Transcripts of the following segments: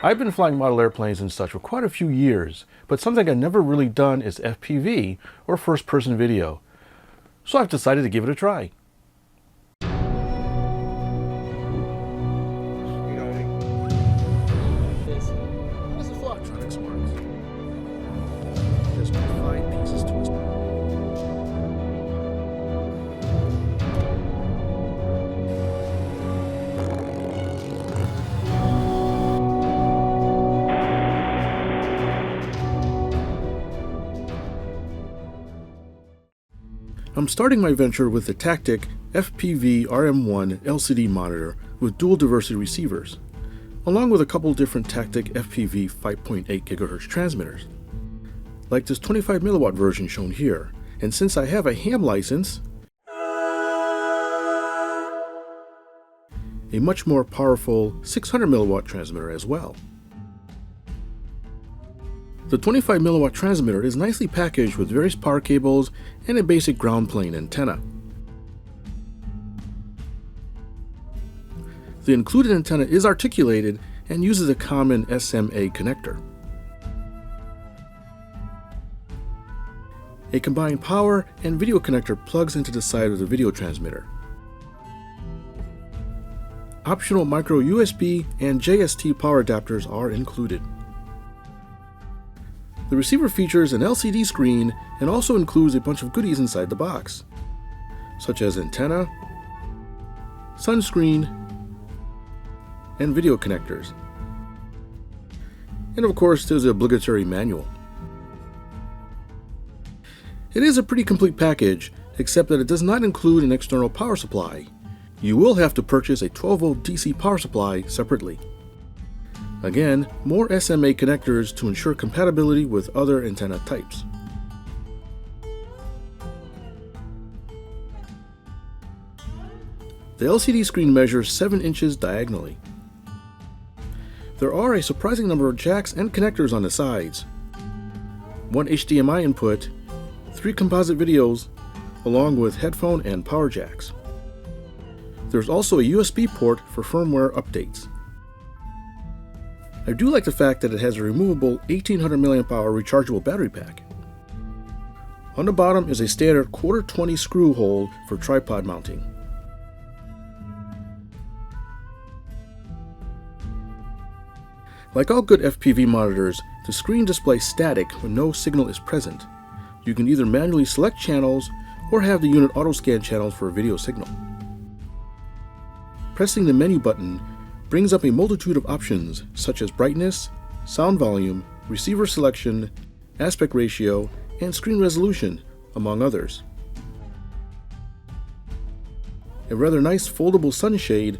I've been flying model airplanes and such for quite a few years, but something I've never really done is FPV, or first-person video. So I've decided to give it a try. I'm starting my venture with the Tactic FPV RM1 LCD monitor with dual diversity receivers, along with a couple different Tactic FPV 5.8 GHz transmitters, like this 25 milliwatt version shown here. And since I have a ham license, a much more powerful 600 milliwatt transmitter as well. The 25 milliwatt transmitter is nicely packaged with various power cables and a basic ground plane antenna. The included antenna is articulated and uses a common SMA connector. A combined power and video connector plugs into the side of the video transmitter. Optional micro USB and JST power adapters are included. The receiver features an LCD screen and also includes a bunch of goodies inside the box, such as antenna, sunscreen, and video connectors. And of course, there's the obligatory manual. It is a pretty complete package, except that it does not include an external power supply. You will have to purchase a 12-volt DC power supply separately. Again, more SMA connectors to ensure compatibility with other antenna types. The LCD screen measures 7 inches diagonally. There are a surprising number of jacks and connectors on the sides, 1 HDMI input, 3 composite videos, along with headphone and power jacks. There's also a USB port for firmware updates. I do like the fact that it has a removable 1800 mAh rechargeable battery pack. On the bottom is a standard 1/4-20 screw hole for tripod mounting. Like all good FPV monitors, the screen displays static when no signal is present. You can either manually select channels or have the unit auto-scan channels for a video signal. Pressing the menu button brings up a multitude of options such as brightness, sound volume, receiver selection, aspect ratio, and screen resolution, among others. A rather nice foldable sunshade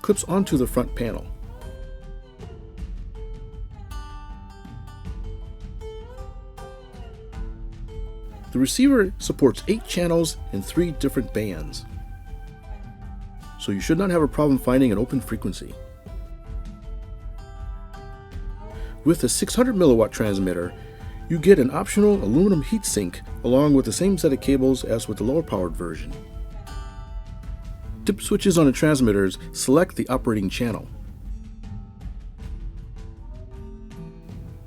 clips onto the front panel. The receiver supports 8 channels in 3 different bands, so you should not have a problem finding an open frequency. With the 600 milliwatt transmitter, you get an optional aluminum heatsink along with the same set of cables as with the lower powered version. Dip switches on the transmitters select the operating channel.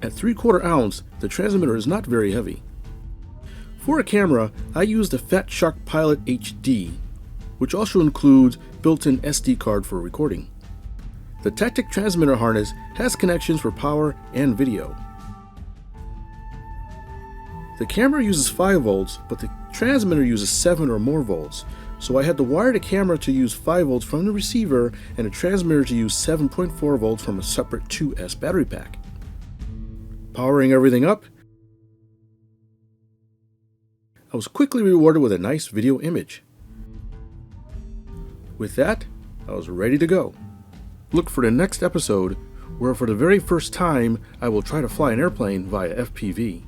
At 3/4 ounce, the transmitter is not very heavy. For a camera, I used the Fat Shark Pilot HD, which also includes built-in SD card for recording. The Tactic transmitter harness has connections for power and video. The camera uses 5 volts, but the transmitter uses 7 or more volts, so I had to wire the camera to use 5 volts from the receiver and the transmitter to use 7.4 volts from a separate 2S battery pack. Powering everything up, I was quickly rewarded with a nice video image. With that, I was ready to go. Look for the next episode where for the very first time I will try to fly an airplane via FPV.